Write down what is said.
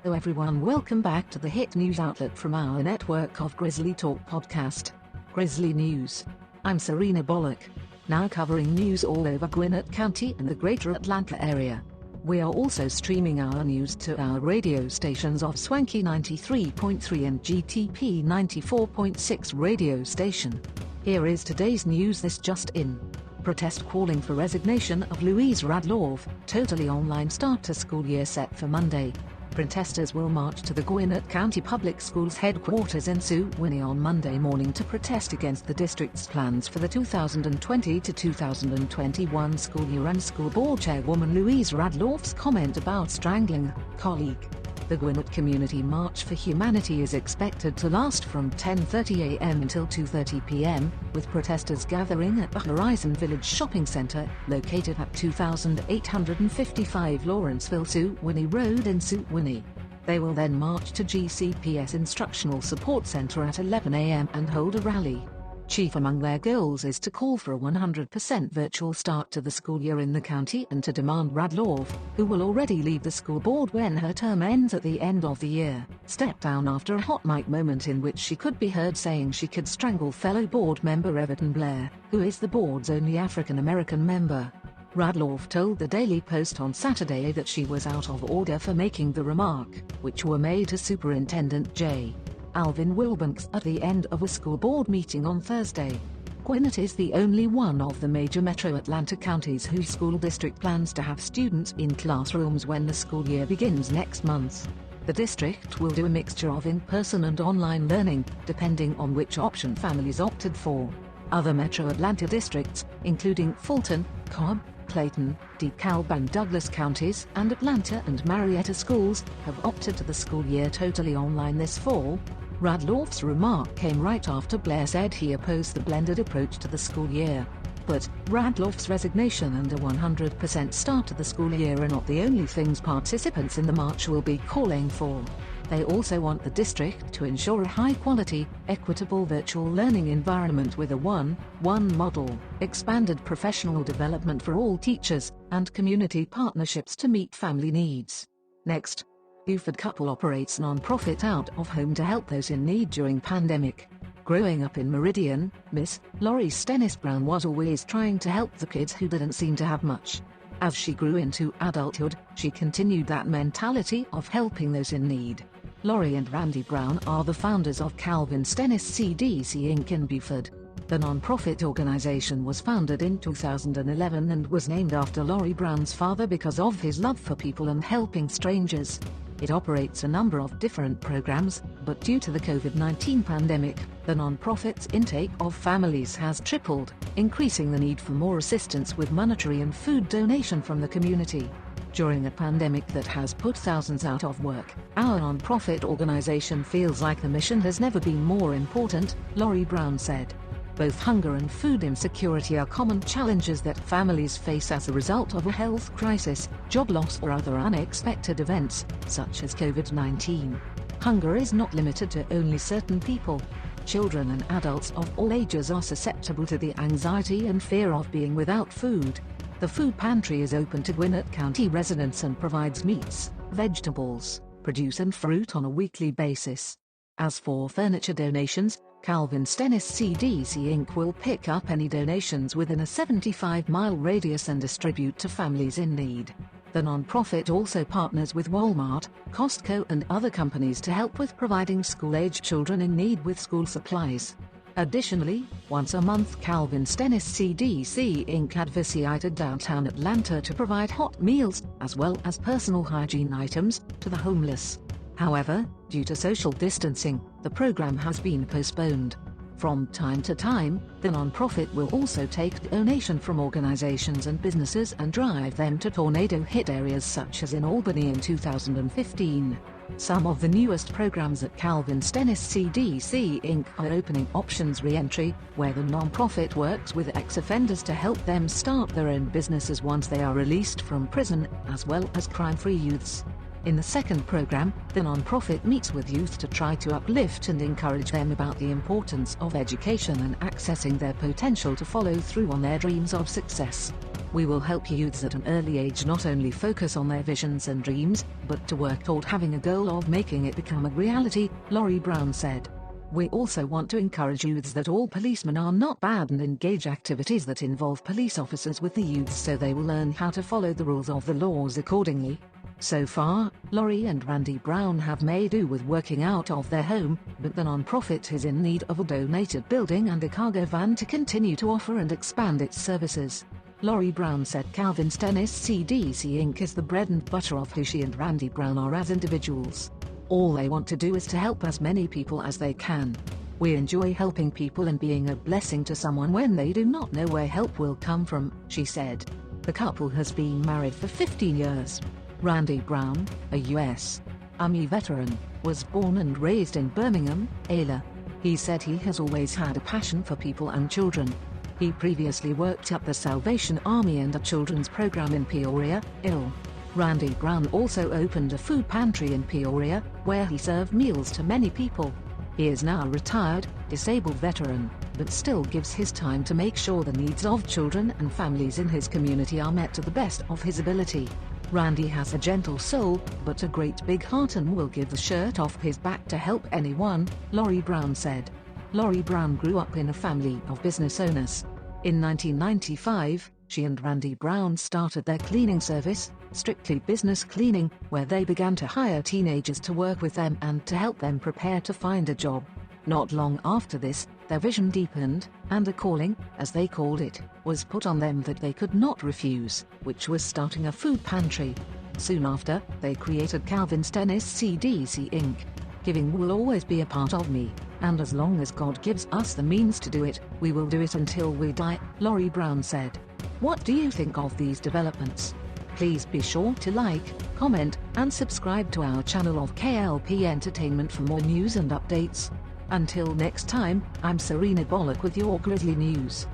Hello everyone, welcome back to the hit news outlet from our network of Grizzly Talk podcast, Grizzly News. I'm Serena Bullock, now covering news all over Gwinnett County and the greater Atlanta area. We are also streaming our news to our radio stations of Swanky 93.3 and GTP 94.6 radio station. Here is today's news. This just in. Protest calling for resignation of Louise Radloff, totally online start to school year set for Monday. Protesters will march to the Gwinnett County Public Schools headquarters in Suwanee on Monday morning to protest against the district's plans for the 2020 to 2021 school year and school board chairwoman Louise Radloff's comment about strangling a colleague. The Gwinnett Community March for Humanity is expected to last from 10:30 a.m. until 2:30 p.m., with protesters gathering at the Horizon Village Shopping Center, located at 2855 Lawrenceville Suwanee Road in Suwanee. They will then march to GCP's Instructional Support Center at 11 a.m. and hold a rally. Chief among their goals is to call for a 100% virtual start to the school year in the county and to demand Radloff, who will already leave the school board when her term ends at the end of the year, step down after a hot mic moment in which she could be heard saying she could strangle fellow board member Everton Blair, who is the board's only African-American member. Radloff told the Daily Post on Saturday that she was out of order for making the remark, which were made to Superintendent J. Alvin Wilbanks at the end of a school board meeting on Thursday. Gwinnett is the only one of the major metro Atlanta counties whose school district plans to have students in classrooms when the school year begins next month. The district will do a mixture of in-person and online learning, depending on which option families opted for. Other metro Atlanta districts, including Fulton, Cobb, Clayton, DeKalb and Douglas counties, and Atlanta and Marietta schools, have opted to the school year totally online this fall. Radloff's remark came right after Blair said he opposed the blended approach to the school year. But Radloff's resignation and a 100% start to the school year are not the only things participants in the march will be calling for. They also want the district to ensure a high-quality, equitable virtual learning environment with a one-one model, expanded professional development for all teachers, and community partnerships to meet family needs. Next, Buford couple operates non-profit out-of-home to help those in need during pandemic. Growing up in Meridian, Miss Laurie Stennis Brown was always trying to help the kids who didn't seem to have much. As she grew into adulthood, she continued that mentality of helping those in need. Laurie and Randy Brown are the founders of Calvin Stennis CDC Inc. in Buford. The non-profit organization was founded in 2011 and was named after Laurie Brown's father because of his love for people and helping strangers. It operates a number of different programs, but due to the COVID-19 pandemic, the non-profit's intake of families has tripled, increasing the need for more assistance with monetary and food donation from the community. During a pandemic that has put thousands out of work, our non-profit organization feels like the mission has never been more important, Laurie Brown said. Both hunger and food insecurity are common challenges that families face as a result of a health crisis, job loss or other unexpected events, such as COVID-19. Hunger is not limited to only certain people. Children and adults of all ages are susceptible to the anxiety and fear of being without food. The food pantry is open to Gwinnett County residents and provides meats, vegetables, produce and fruit on a weekly basis. As for furniture donations, Calvin Stennis CDC Inc. will pick up any donations within a 75-mile radius and distribute to families in need. The non-profit also partners with Walmart, Costco and other companies to help with providing school-age children in need with school supplies. Additionally, once a month Calvin Stennis CDC Inc. advocated downtown Atlanta to provide hot meals, as well as personal hygiene items, to the homeless. However, due to social distancing, the program has been postponed. From time to time, the non-profit will also take donation from organizations and businesses and drive them to tornado-hit areas such as in Albany in 2015. Some of the newest programs at Calvin Stennis CDC Inc. are opening options re-entry, where the non-profit works with ex-offenders to help them start their own businesses once they are released from prison, as well as crime-free youths. In the second program, the non-profit meets with youth to try to uplift and encourage them about the importance of education and accessing their potential to follow through on their dreams of success. We will help youths at an early age not only focus on their visions and dreams, but to work toward having a goal of making it become a reality, Laurie Brown said. We also want to encourage youths that all policemen are not bad and engage activities that involve police officers with the youths so they will learn how to follow the rules of the laws accordingly. So far, Laurie and Randy Brown have made do with working out of their home, but the non-profit is in need of a donated building and a cargo van to continue to offer and expand its services. Laurie Brown said Calvin Stennis CDC Inc. is the bread and butter of who she and Randy Brown are as individuals. All they want to do is to help as many people as they can. We enjoy helping people and being a blessing to someone when they do not know where help will come from, she said. The couple has been married for 15 years. Randy Brown, a U.S. Army veteran, was born and raised in Birmingham, Alabama. He said he has always had a passion for people and children. He previously worked at the Salvation Army and a children's program in Peoria, Illinois. Randy Brown also opened a food pantry in Peoria, where he served meals to many people. He is now a retired, disabled veteran, but still gives his time to make sure the needs of children and families in his community are met to the best of his ability. Randy has a gentle soul, but a great big heart and will give the shirt off his back to help anyone, Laurie Brown said. Laurie Brown grew up in a family of business owners. In 1995, she and Randy Brown started their cleaning service, Strictly Business Cleaning, where they began to hire teenagers to work with them and to help them prepare to find a job. Not long after this, their vision deepened, and a calling, as they called it, was put on them that they could not refuse, which was starting a food pantry. Soon after, they created Calvin Stennis CDC Inc. Giving will always be a part of me, and as long as God gives us the means to do it, we will do it until we die, Laurie Brown said. What do you think of these developments? Please be sure to like, comment, and subscribe to our channel of K.L.P Entertainment for more news and updates. Until next time, I'm Serena Bollock with your Grizzly News.